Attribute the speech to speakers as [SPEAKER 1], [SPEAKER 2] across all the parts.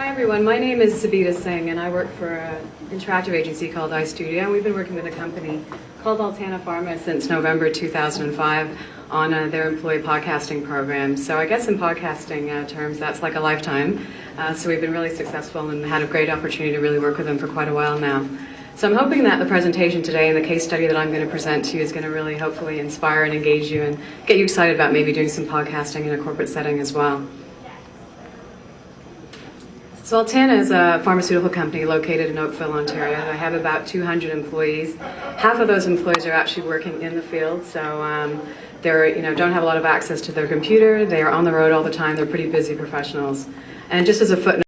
[SPEAKER 1] Hi everyone, my name is Sabita Singh and I work for an interactive agency called iStudio, and we've been working with a company called ALTANA Pharma since November 2005 on their employee podcasting program. So I guess in podcasting terms that's like a lifetime. So we've been really successful and had a great opportunity to really work with them for quite a while now. So I'm hoping that the presentation today and the case study that I'm going to present to you is going to really hopefully inspire and engage you and get you excited about maybe doing some podcasting in a corporate setting as well. So ALTANA is a pharmaceutical company located in Oakville, Ontario. I have about 200 employees. Half of those employees are actually working in the field, so they don't have a lot of access to their computer. They are on the road all the time. They're pretty busy professionals. And just as a footnote,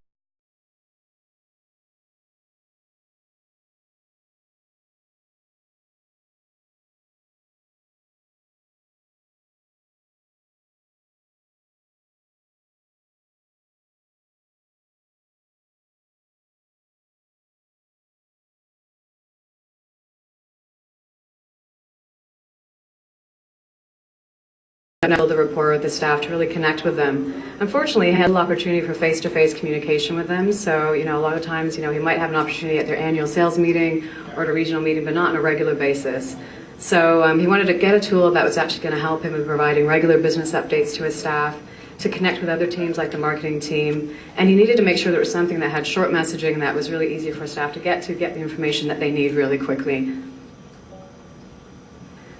[SPEAKER 1] build the rapport with the staff to really connect with them. Unfortunately, I had an opportunity for face-to-face communication with them. So, a lot of times, he might have an opportunity at their annual sales meeting or at a regional meeting, but not on a regular basis. So he wanted to get a tool that was actually going to help him in providing regular business updates to his staff, to connect with other teams like the marketing team, and he needed to make sure there was something that had short messaging that was really easy for staff to get the information that they need really quickly.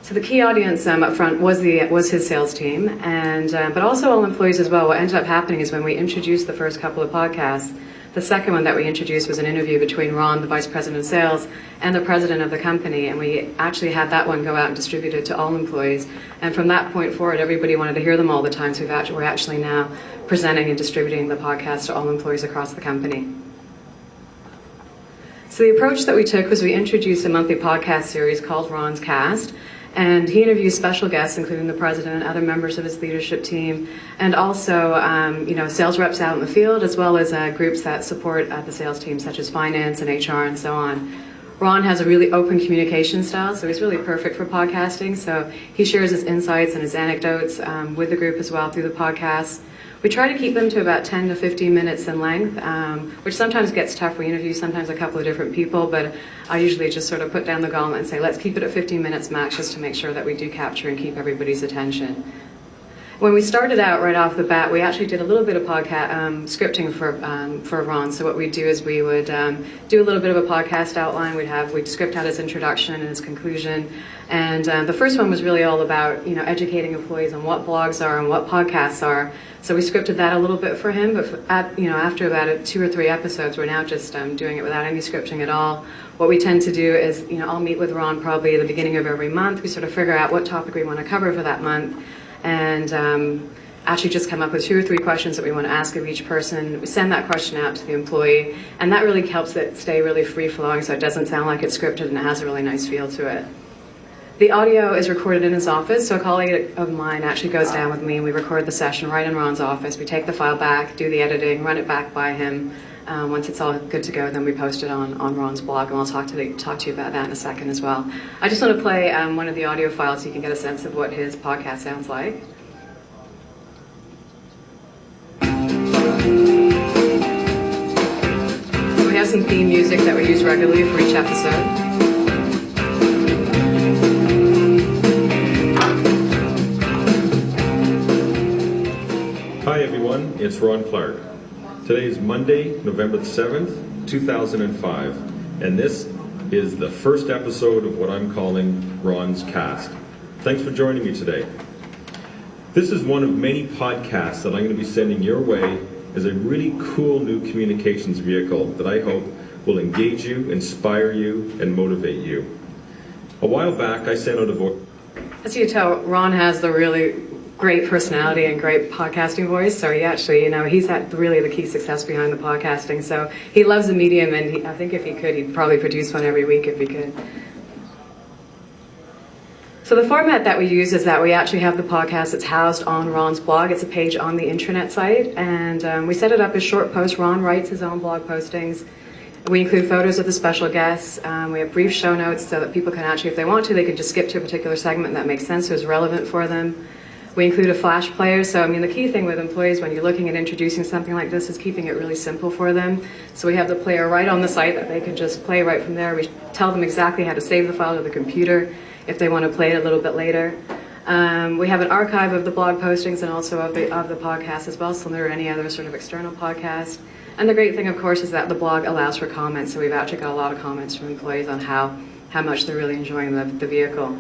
[SPEAKER 1] So the key audience up front was his sales team, and but also all employees as well. What ended up happening is when we introduced the first couple of podcasts, the second one that we introduced was an interview between Ron, the vice president of sales, and the president of the company, and we actually had that one go out and distribute it to all employees. And from that point forward, everybody wanted to hear them all the time, so we're actually now presenting and distributing the podcast to all employees across the company. So the approach that we took was we introduced a monthly podcast series called Ron's Cast. And he interviews special guests, including the president and other members of his leadership team, and also, sales reps out in the field, as well as groups that support the sales team, such as finance and HR and so on. Ron has a really open communication style, so he's really perfect for podcasting. So he shares his insights and his anecdotes with the group as well through the podcast. We try to keep them to about 10 to 15 minutes in length, which sometimes gets tough. We interview sometimes a couple of different people, but I usually just sort of put down the gauntlet and say, let's keep it at 15 minutes max just to make sure that we do capture and keep everybody's attention. When we started out right off the bat, we actually did a little bit of podcast scripting for Ron. So what we'd do is we would do a little bit of a podcast outline. We'd script out his introduction and his conclusion. And the first one was really all about educating employees on what blogs are and what podcasts are. So we scripted that a little bit for him. But after about 2 or 3 episodes, we're now just doing it without any scripting at all. What we tend to do is I'll meet with Ron probably at the beginning of every month. We sort of figure out what topic we want to cover for that month. And actually just come up with 2 or 3 questions that we want to ask of each person. We send that question out to the employee, and that really helps it stay really free-flowing so it doesn't sound like it's scripted and it has a really nice feel to it. The audio is recorded in his office, so a colleague of mine actually goes down with me and we record the session right in Ron's office. We take the file back, do the editing, run it back by him. Once it's all good to go, then we post it on Ron's blog, and I'll talk to you about that in a second as well. I just want to play one of the audio files so you can get a sense of what his podcast sounds like. So we have some theme music that we use regularly for each episode.
[SPEAKER 2] Hi everyone, it's Ron Clark. Today is Monday, November 7th, 2005, and this is the first episode of what I'm calling Ron's Cast. Thanks for joining me today. This is one of many podcasts that I'm going to be sending your way as a really cool new communications vehicle that I hope will engage you, inspire you, and motivate you. A while back, I sent out a voice.
[SPEAKER 1] As you can tell, Ron has the really great personality and great podcasting voice, so he actually, he's had really the key success behind the podcasting. So he loves the medium, and I think if he could, he'd probably produce one every week if he could. So the format that we use is that we actually have the podcast that's housed on Ron's blog. It's a page on the intranet site, and we set it up as short posts. Ron writes his own blog postings. We include photos of the special guests. We have brief show notes so that people can actually, if they want to, they can just skip to a particular segment that makes sense or is relevant for them. We include a flash player, so I mean the key thing with employees when you're looking at introducing something like this is keeping it really simple for them. So we have the player right on the site that they can just play right from there. We tell them exactly how to save the file to the computer if they want to play it a little bit later. We have an archive of the blog postings and also of the podcast as well, similar to any other sort of external podcast. And the great thing, of course, is that the blog allows for comments, so we've actually got a lot of comments from employees on how much they're really enjoying the vehicle.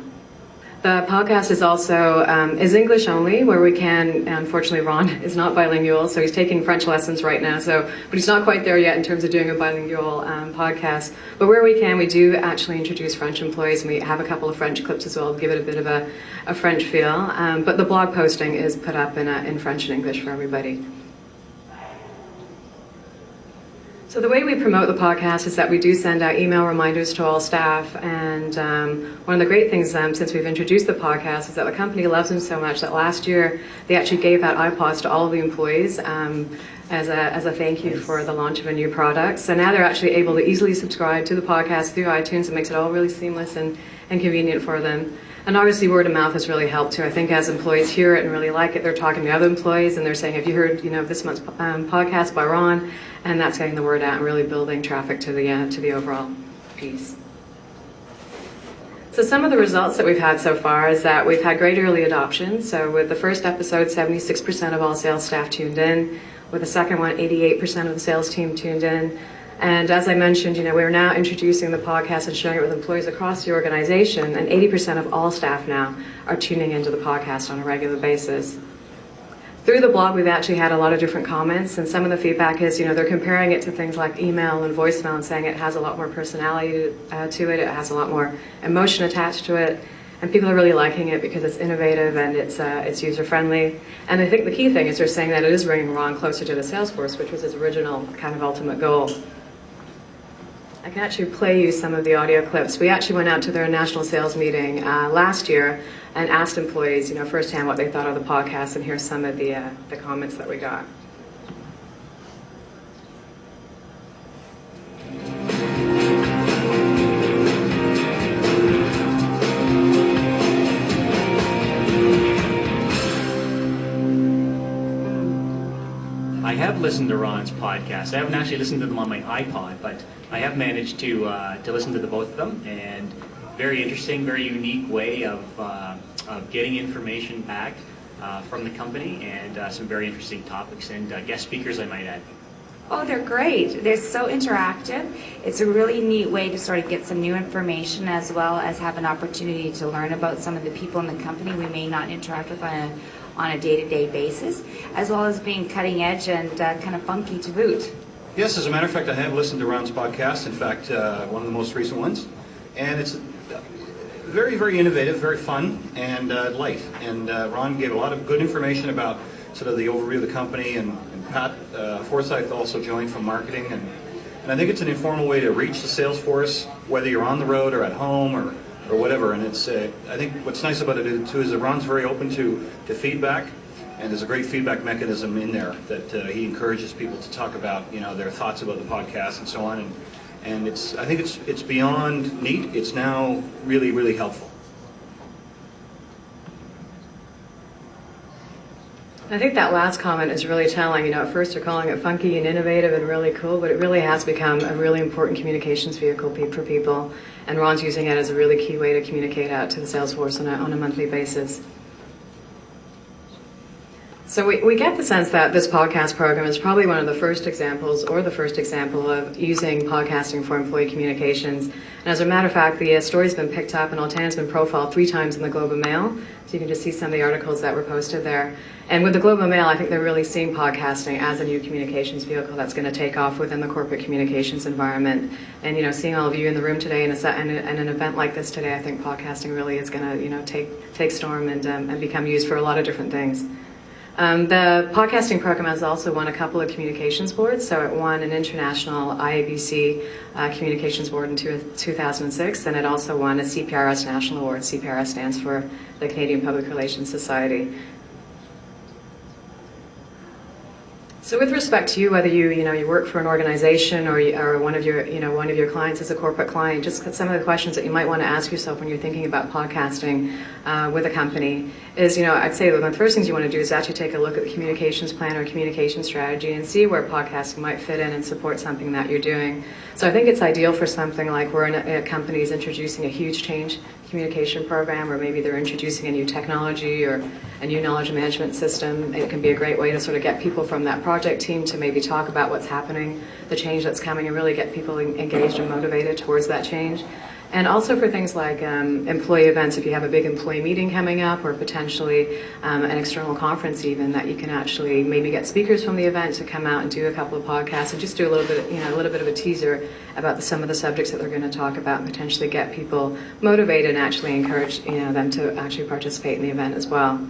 [SPEAKER 1] The podcast is also is English only, where we can. Unfortunately, Ron is not bilingual, so he's taking French lessons right now. But he's not quite there yet in terms of doing a bilingual podcast. But where we can, we do actually introduce French employees, and we have a couple of French clips as well to give it a bit of a French feel. But the blog posting is put up in French and English for everybody. So the way we promote the podcast is that we do send out email reminders to all staff, and one of the great things since we've introduced the podcast is that the company loves them so much that last year they actually gave out iPods to all of the employees as a thank you for the launch of a new product. So now they're actually able to easily subscribe to the podcast through iTunes. It makes it all really seamless and convenient for them. And obviously word of mouth has really helped too. I think as employees hear it and really like it, they're talking to other employees and they're saying, have you heard this month's podcast by Ron? And that's getting the word out and really building traffic to the overall piece. So some of the results that we've had so far is that we've had great early adoption. So with the first episode, 76% of all sales staff tuned in. With the second one, 88% of the sales team tuned in. And as I mentioned, we're now introducing the podcast and sharing it with employees across the organization, and 80% of all staff now are tuning into the podcast on a regular basis. Through the blog, we've actually had a lot of different comments, and some of the feedback is, they're comparing it to things like email and voicemail and saying it has a lot more personality to it, it has a lot more emotion attached to it, and people are really liking it because it's innovative and it's user-friendly. And I think the key thing is they're saying that it is bringing Ron closer to the sales force, which was his original kind of ultimate goal. I can actually play you some of the audio clips. We actually went out to their national sales meeting last year and asked employees, firsthand what they thought of the podcast, and here's some of the comments that we got.
[SPEAKER 3] I have listened to Ron's podcast. I haven't actually listened to them on my iPod, but I have managed to listen to the both of them, and very interesting, very unique way of getting information back from the company, and some very interesting topics and guest speakers, I might add.
[SPEAKER 4] Oh, they're great. They're so interactive. It's a really neat way to sort of get some new information as well as have an opportunity to learn about some of the people in the company we may not interact with on a day-to-day basis, as well as being cutting edge and kind of funky to boot.
[SPEAKER 5] Yes, as a matter of fact, I have listened to Ron's podcast, in fact, one of the most recent ones, and it's very, very innovative, very fun, and light. And Ron gave a lot of good information about sort of the overview of the company, and Pat Forsyth also joined from marketing, and I think it's an informal way to reach the sales force, whether you're on the road or at home or whatever. And it's I think what's nice about it too is that Ron's very open to feedback, and there's a great feedback mechanism in there that he encourages people to talk about their thoughts about the podcast and so on. And I think it's beyond neat. It's now really, really helpful.
[SPEAKER 1] I think that last comment is really telling. At first they're calling it funky and innovative and really cool, but it really has become a really important communications vehicle for people. And Ron's using it as a really key way to communicate out to the sales force on a monthly basis. So we get the sense that this podcast program is probably one of the first examples, or the first example of using podcasting for employee communications. And as a matter of fact, the story's been picked up and ALTANA's been profiled 3 times in the Globe and Mail. So you can just see some of the articles that were posted there. And with the Globe and Mail, I think they're really seeing podcasting as a new communications vehicle that's going to take off within the corporate communications environment. And seeing all of you in the room today and an event like this today, I think podcasting really is going to take storm and become used for a lot of different things. The podcasting program has also won a couple of communications boards. So it won an international IABC communications board in 2006, and it also won a CPRS national award. CPRS stands for the Canadian Public Relations Society. So with respect to you, whether you work for an organization or one of your clients is a corporate client, just some of the questions that you might want to ask yourself when you're thinking about podcasting with a company is, I'd say one of the first things you want to do is actually take a look at the communications plan or communication strategy and see where podcasting might fit in and support something that you're doing. So I think it's ideal for something like where a company is introducing a huge change communication program, or maybe they're introducing a new technology or a new knowledge management system. It can be a great way to sort of get people from that project team to maybe talk about what's happening, the change that's coming, and really get people engaged and motivated towards that change. And also for things like employee events, if you have a big employee meeting coming up, or potentially an external conference even, that you can actually maybe get speakers from the event to come out and do a couple of podcasts and just do a little bit of a teaser about some of the subjects that they're going to talk about, and potentially get people motivated and actually encourage them to actually participate in the event as well.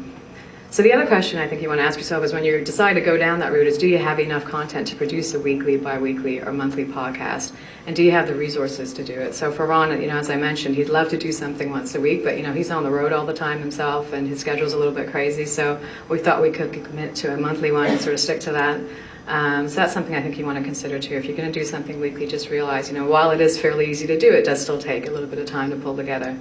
[SPEAKER 1] So the other question I think you want to ask yourself is, when you decide to go down that route, is do you have enough content to produce a weekly, bi-weekly, or monthly podcast? And do you have the resources to do it? So for Ron, as I mentioned, he'd love to do something once a week, but he's on the road all the time himself, and his schedule's a little bit crazy. So we thought we could commit to a monthly one and sort of stick to that. So that's something I think you want to consider too. If you're going to do something weekly, just realize, while it is fairly easy to do, it does still take a little bit of time to pull together.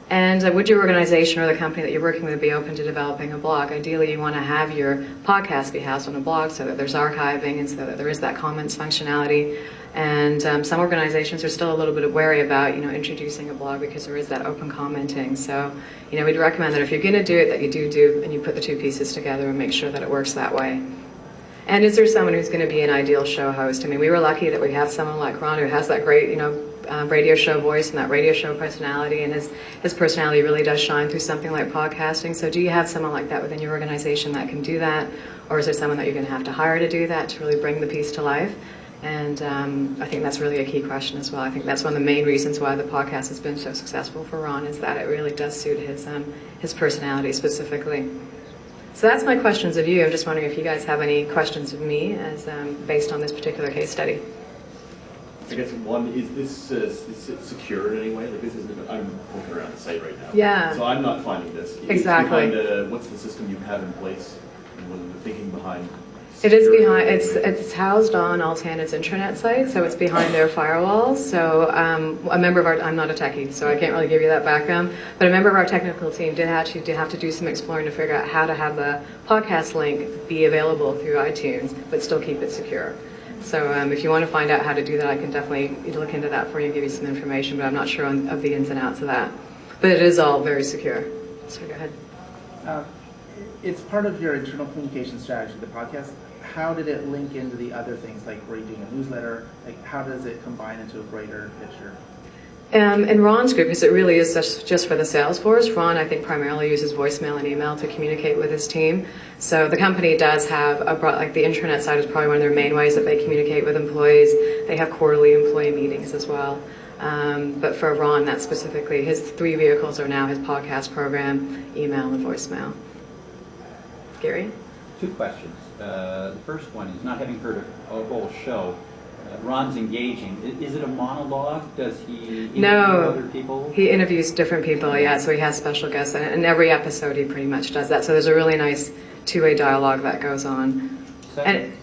[SPEAKER 1] And would your organization or the company that you're working with be open to developing a blog? Ideally, you want to have your podcast be housed on a blog so that there's archiving and so that there is that comments functionality. And some organizations are still a little bit wary about, introducing a blog because there is that open commenting. So, we'd recommend that if you're going to do it, that you do, and you put the two pieces together and make sure that it works that way. And is there someone who's going to be an ideal show host? We were lucky that we have someone like Ron who has that great, radio show voice and that radio show personality, and his personality really does shine through something like podcasting. So do you have someone like that within your organization that can do that? Or is there someone that you're going to have to hire to do that, to really bring the piece to life? And I think that's really a key question as well. I think that's one of the main reasons why the podcast has been so successful for Ron, is that it really does suit his personality specifically. So that's my questions of you. I'm just wondering if you guys have any questions of me as based on this particular case study.
[SPEAKER 6] I guess one, is this secure in any way? Like, this isn't, I'm looking around the site right now.
[SPEAKER 1] Yeah.
[SPEAKER 6] So I'm not finding this.
[SPEAKER 1] Exactly.
[SPEAKER 6] What's the system you have in place, and what are the thinking behind?
[SPEAKER 1] It is behind. It's housed on ALTANA's intranet site, so it's behind their firewalls. So a member of I'm not a techie, so I can't really give you that background. But a member of our technical team did have to do some exploring to figure out how to have the podcast link be available through iTunes, but still keep it secure. So if you want to find out how to do that, I can definitely look into that for you and give you some information, but I'm not sure of the ins and outs of that. But it is all very secure. So go ahead.
[SPEAKER 7] It's part of your internal communication strategy, the podcast. How did it link into the other things, like were you doing a newsletter? Like, how does it combine into a greater picture?
[SPEAKER 1] In Ron's group, because it really is just for the sales force, Ron, I think, primarily uses voicemail and email to communicate with his team. So the company does have, like the intranet side is probably one of their main ways that they communicate with employees. They have quarterly employee meetings as well. But for Ron, that specifically, his three vehicles are now his podcast program, email, and voicemail. Gary?
[SPEAKER 8] Two questions. The first one is, not having heard a whole show, Ron's engaging. Is it a monologue? Does he interview other people?
[SPEAKER 1] He interviews different people, yeah, so he has special guests. And every episode he pretty much does that. So there's a really nice two-way dialogue that goes on.
[SPEAKER 8] Second,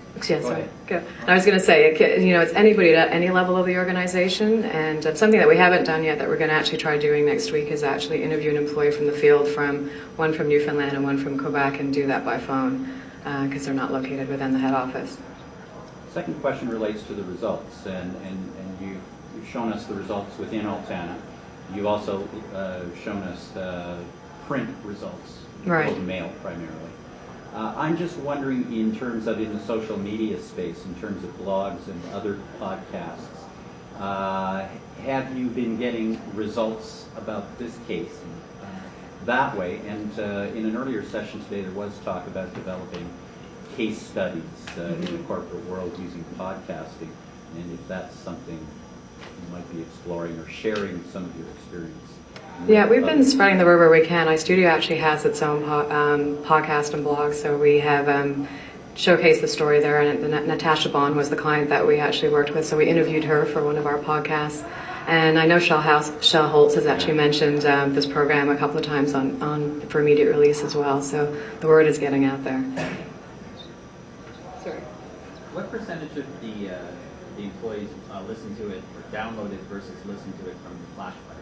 [SPEAKER 1] Go. I was going to say, it's anybody at any level of the organization, and something that we haven't done yet that we're going to actually try doing next week is actually interview an employee from the field, one from Newfoundland and one from Quebec, and do that by phone because they're not located within the head office.
[SPEAKER 8] Second question relates to the results, and you've shown us the results within ALTANA. You've also shown us print results,
[SPEAKER 1] right,
[SPEAKER 8] mail primarily. I'm just wondering, in terms of in the social media space, in terms of blogs and other podcasts, have you been getting results about this case that way? And in an earlier session today, there was talk about developing case studies in the corporate world using podcasting, and if that's something you might be exploring or sharing some of your experience.
[SPEAKER 1] Yeah, we've been spreading the word where we can. iStudio actually has its own podcast and blog, so we have showcased the story there, and Natasha Bond was the client that we actually worked with, so we interviewed her for one of our podcasts. And I know Shell Holtz has actually mentioned this program a couple of times for immediate release as well, so the word is getting out there. Sorry.
[SPEAKER 8] percentage of the employees listen to it or download it versus listen to it from the Flash player?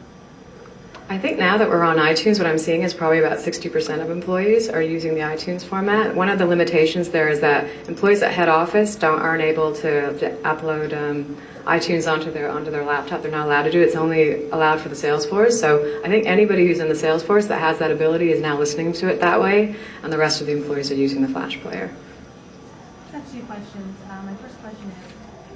[SPEAKER 1] I think now that we're on iTunes, what I'm seeing is probably about 60% of employees are using the iTunes format. One of the limitations there is that employees at head office aren't able to upload iTunes onto their laptop. They're not allowed to do it. It's only allowed for the Salesforce. So I think anybody who's in the Salesforce that has that ability is now listening to it that way, and the rest of the employees are using the Flash player.
[SPEAKER 9] I have two questions. My first question is,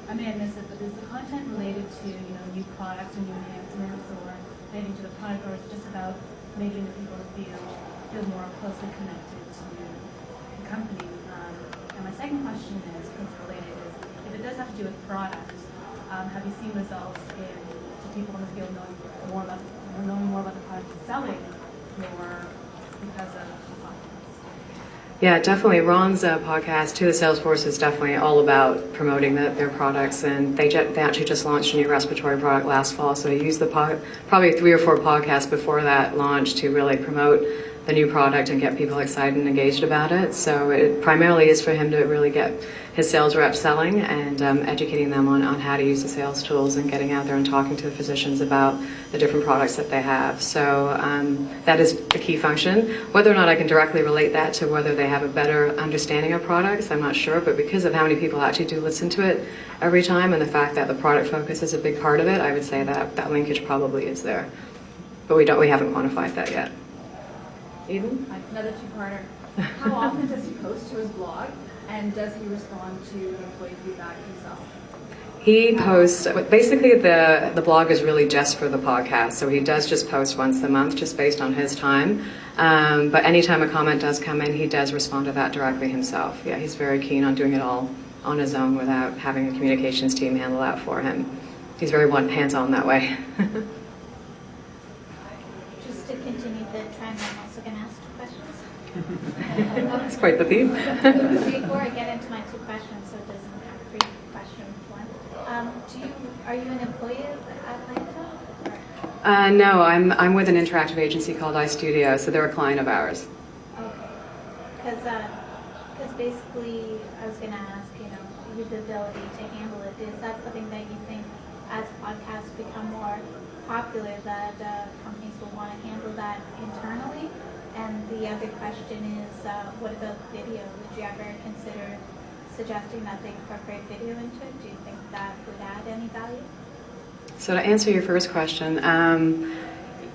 [SPEAKER 9] I may have missed it, but is the content related to new products or new enhancements, or relating to the product, or is it just about making the people feel more closely connected to the company? And my second question is, because related, is if it does have to do with product, have you seen results in people in the field knowing more about the product and selling more because of the podcast?
[SPEAKER 1] Yeah, definitely. Ron's podcast, To the Salesforce, is definitely all about promoting their products, and they actually just launched a new respiratory product last fall, so he used probably 3 or 4 podcasts before that launch to really promote the new product and get people excited and engaged about it. So it primarily is for him to really get his sales reps selling and educating them on how to use the sales tools and getting out there and talking to the physicians about the different products that they have. So that is the key function. Whether or not I can directly relate that to whether they have a better understanding of products, I'm not sure, but because of how many people actually do listen to it every time and the fact that the product focus is a big part of it, I would say that linkage probably is there. But we haven't quantified that yet. Eden?
[SPEAKER 10] Another two-parter. How often does he post to his blog, and does he respond to employee feedback himself?
[SPEAKER 1] He posts, basically the blog is really just for the podcast, so he does just post once a month just based on his time. But anytime a comment does come in, he does respond to that directly himself. Yeah, he's very keen on doing it all on his own without having a communications team handle that for him. He's very hands-on that way.
[SPEAKER 11] Just to continue the trend, I'm also going to ask 2 questions.
[SPEAKER 1] That's quite the theme.
[SPEAKER 11] Before I get into my 2 questions, so it doesn't have 3 questions, 1. Are you an employee at ALTANA?
[SPEAKER 1] No, I'm with an interactive agency called iStudio, so they're a client of ours.
[SPEAKER 11] Okay. Because basically, I was going to ask, you the ability to handle it. Is that something that you think, as podcasts become more popular, that companies will want to handle that internally? And the other question is, what about video? Would you ever consider suggesting that they incorporate video into it? Do you think that would add any value?
[SPEAKER 1] So to answer your first question,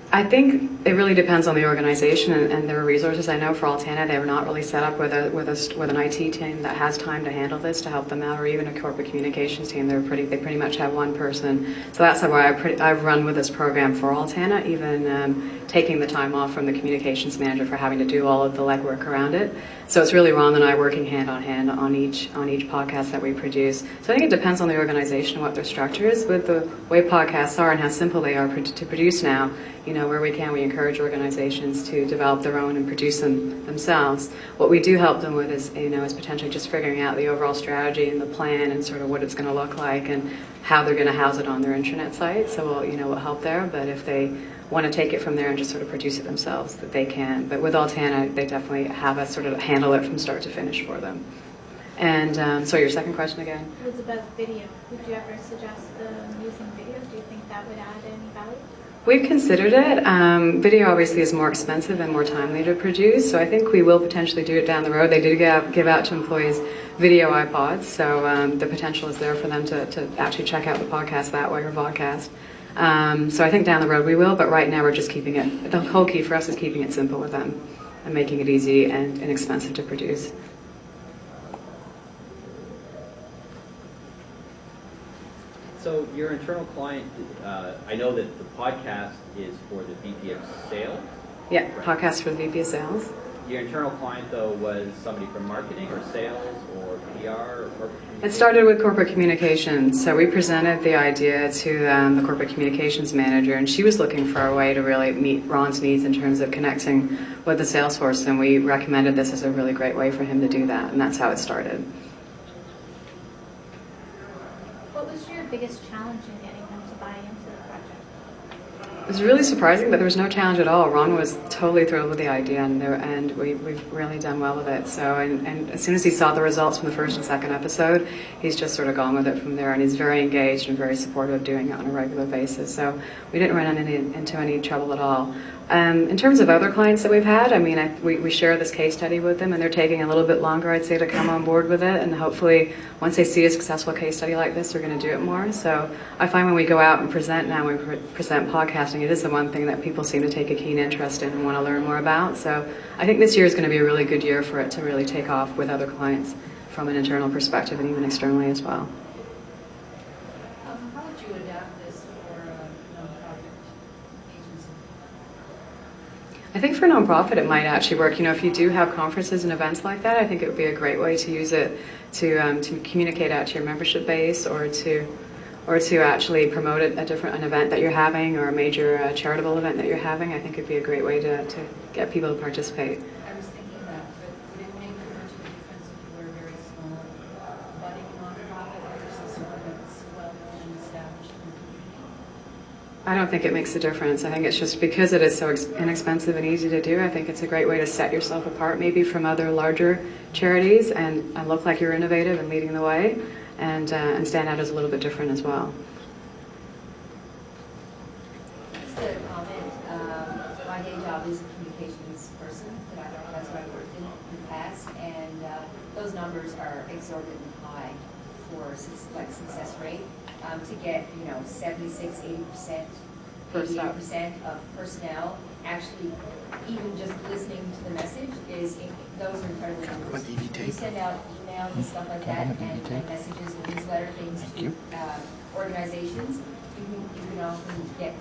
[SPEAKER 1] I think it really depends on the organization and their resources. I know for ALTANA, they were not really set up with an IT team that has time to handle this to help them out, or even a corporate communications team. They pretty much have one person. So that's why I've run with this program for ALTANA, even taking the time off from the communications manager for having to do all of the legwork around it. So it's really Ron and I working hand on hand on each podcast that we produce. So I think it depends on the organization and what their structure is. With the way podcasts are and how simple they are to produce now, where we can, we encourage organizations to develop their own and produce them themselves. What we do help them with is potentially just figuring out the overall strategy and the plan and sort of what it's going to look like and how they're going to house it on their intranet site. So we'll help there. But if they want to take it from there and just sort of produce it themselves, that they can. But with ALTANA, they definitely have us sort of handle it from start to finish for them. And so your second question again?
[SPEAKER 11] It was about video. Would you ever suggest using videos? Do you think that would add any value?
[SPEAKER 1] We've considered it. Video obviously is more expensive and more timely to produce, so I think we will potentially do it down the road. They did give out to employees video iPods, so the potential is there for them to actually check out the podcast that way, or vodcast. So I think down the road we will, but right now we're just keeping it, the whole key for us is keeping it simple with them and making it easy and inexpensive to produce.
[SPEAKER 8] So your internal client, I know that the podcast is for the VP of Sales.
[SPEAKER 1] Yeah,
[SPEAKER 8] right?
[SPEAKER 1] Podcast for the VP of Sales.
[SPEAKER 8] Your internal client, though, was somebody from marketing or sales or PR or corporate communications?
[SPEAKER 1] It started with corporate communications. So we presented the idea to the corporate communications manager, and she was looking for a way to really meet Ron's needs in terms of connecting with the sales force, and we recommended this as a really great way for him to do that, and that's how it started.
[SPEAKER 11] What was your biggest challenge in getting them to buy into the project?
[SPEAKER 1] It was really surprising, but there was no challenge at all. Ron was totally thrilled with the idea, and we've really done well with it. So, and as soon as he saw the results from the first and second episode, he's just sort of gone with it from there, and he's very engaged and very supportive of doing it on a regular basis. So we didn't run into any trouble at all. In terms of other clients that we've had, I mean, we share this case study with them, and they're taking a little bit longer, I'd say, to come on board with it. And hopefully, once they see a successful case study like this, they're going to do it more. So I find when we go out and present now, when we present podcasting, it is the one thing that people seem to take a keen interest in and want to learn more about. So I think this year is going to be a really good year for it to really take off with other clients from an internal perspective and even externally as well.
[SPEAKER 12] How would you adapt this for a nonprofit agency?
[SPEAKER 1] I think for nonprofit it might actually work. You know, if you do have conferences and events like that, I think it would be a great way to use it to communicate out to your membership base, or to actually promote an event that you're having, or a major charitable event that you're having. I think it'd be a great way to get people to participate.
[SPEAKER 12] I was thinking that, but would it make much of a difference if you were a very small, budding nonprofit versus one that's well-known and established in the community?
[SPEAKER 1] I don't think it makes a difference. I think it's just because it is so inexpensive and easy to do, I think it's a great way to set yourself apart maybe from other larger charities and look like you're innovative and leading the way, and stand out as a little bit different as well.
[SPEAKER 13] Just a comment. My day job is a communications person. That's what I worked in the past, and those numbers are exorbitantly high for success rate. To get 76, 80%, 88% of personnel actually even just listening to the message those are incredible numbers. We send out emails and stuff like that, and messages and newsletter things to organizations. You can often get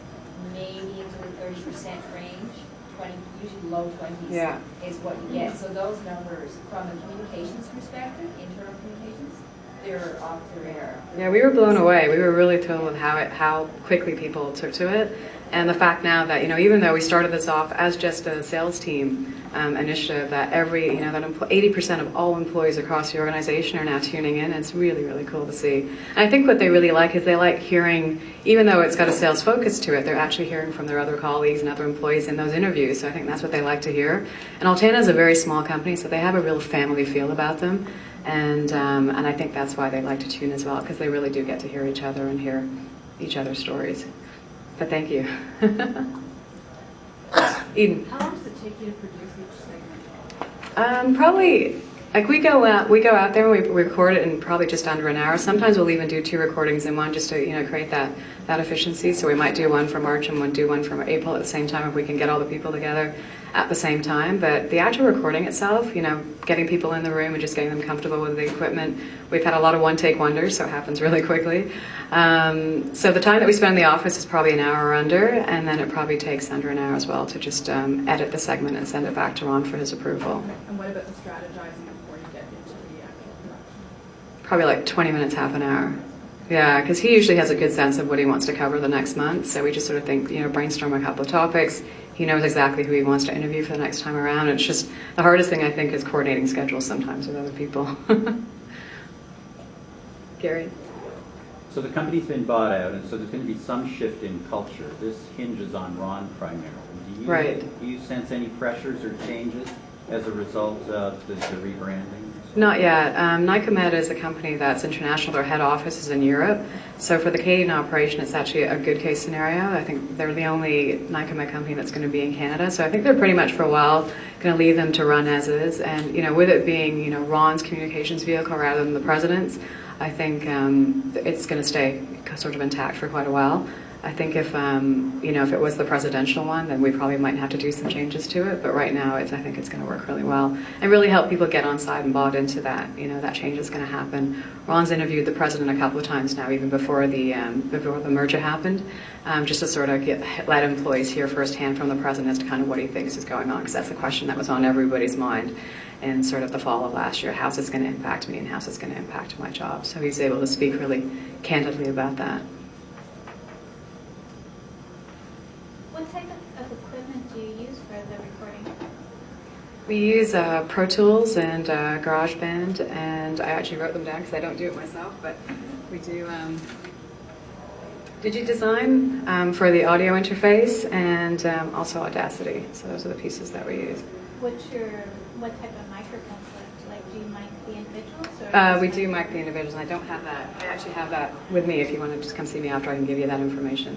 [SPEAKER 13] maybe into the 30% range. 20, usually low 20s is what you get. So those numbers, from a communications perspective, internal communications, they're off the radar.
[SPEAKER 1] Yeah, we were blown away. We were really thrilled with how quickly people took to it, and the fact now that even though we started this off as just a sales team initiative, that that 80% of all employees across the organization are now tuning in. It's really, really cool to see. And I think what they really like is they like hearing, even though it's got a sales focus to it, they're actually hearing from their other colleagues and other employees in those interviews. So I think that's what they like to hear. And ALTANA is a very small company, so they have a real family feel about them. And I think that's why they like to tune as well, because they really do get to hear each other and hear each other's stories. But thank you. Eden.
[SPEAKER 10] How long does it take you to produce each segment?
[SPEAKER 1] Probably, like we go out there and we record it in probably just under an hour. Sometimes we'll even do 2 recordings in one just to create that efficiency. So we might do one for March and do one for April at the same time if we can get all the people together at the same time. But the actual recording itself, getting people in the room and just getting them comfortable with the equipment, we've had a lot of one-take wonders, so it happens really quickly. So the time that we spend in the office is probably an hour or under, and then it probably takes under an hour as well to just edit the segment and send it back to Ron for his approval.
[SPEAKER 10] And what about the strategizing before you get into the actual production?
[SPEAKER 1] Probably like 20 minutes, half an hour. Yeah, because he usually has a good sense of what he wants to cover the next month, so we just sort of think, brainstorm a couple of topics. He knows exactly who he wants to interview for the next time around. It's just the hardest thing, I think, is coordinating schedules sometimes with other people. Gary?
[SPEAKER 8] So the company's been bought out, and so there's going to be some shift in culture. This hinges on Ron primarily. Do you sense any pressures or changes as a result of the rebranding?
[SPEAKER 1] Not yet. Nycomed is a company that's international. Their head office is in Europe. So for the Canadian operation, it's actually a good case scenario. I think they're the only Nycomed company that's going to be in Canada. So I think they're pretty much for a while going to leave them to run as is. And, with it being, Ron's communications vehicle rather than the president's, I think it's going to stay sort of intact for quite a while. I think if it was the presidential one, then we probably might have to do some changes to it. But right now, I think it's going to work really well and really help people get on side and bought into that. That change is going to happen. Ron's interviewed the president a couple of times now, even before the merger happened, just to sort of let employees hear firsthand from the president as to kind of what he thinks is going on, because that's the question that was on everybody's mind in sort of the fall of last year. How's this going to impact me, and how's this going to impact my job? So he's able to speak really candidly about that.
[SPEAKER 11] What type of equipment do you use for the recording?
[SPEAKER 1] We use Pro Tools and GarageBand, and I actually wrote them down because I don't do it myself, but we do Did you design for the audio interface and also Audacity? So those are the pieces that we use.
[SPEAKER 11] What type of microphones? Like, do you mic the individuals? Or
[SPEAKER 1] We do mic the individuals. I don't have that. I actually have that with me. If you want to just come see me after, I can give you that information.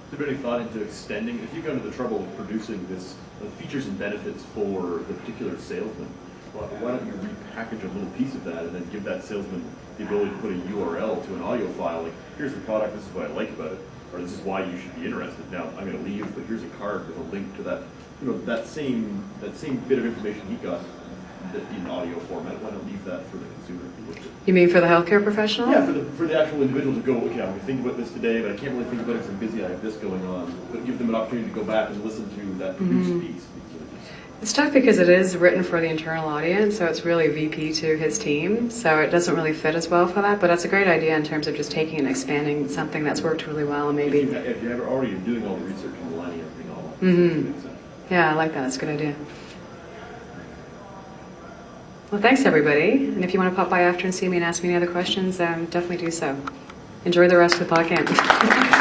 [SPEAKER 6] Has there been any thought into extending, if you go to the trouble of producing this features and benefits for the particular salesman, why don't you repackage a little piece of that and then give that salesman the ability to put a URL to an audio file, like, here's the product, this is what I like about it, or this is why you should be interested. Now, I'm going to leave, but here's a card with a link to that, that same bit of information he got in audio format. Why not leave that for the consumer?
[SPEAKER 1] You mean for the healthcare professional?
[SPEAKER 6] Yeah, for the actual individual to go, okay, I'm going to think about this today, but I can't really think about it because I'm busy, I have this going on. But give them an opportunity to go back and listen to that produced piece.
[SPEAKER 1] It's tough because it is written for the internal audience, so it's really VP to his team, so it doesn't really fit as well for that, but that's a great idea in terms of just taking and expanding something that's worked really well and maybe...
[SPEAKER 6] If you're already doing all the research and lining everything all up,
[SPEAKER 1] Mm-hmm. Yeah, I like that. That's a good idea. Well, thanks, everybody. And if you want to pop by after and see me and ask me any other questions, definitely do so. Enjoy the rest of the podcast.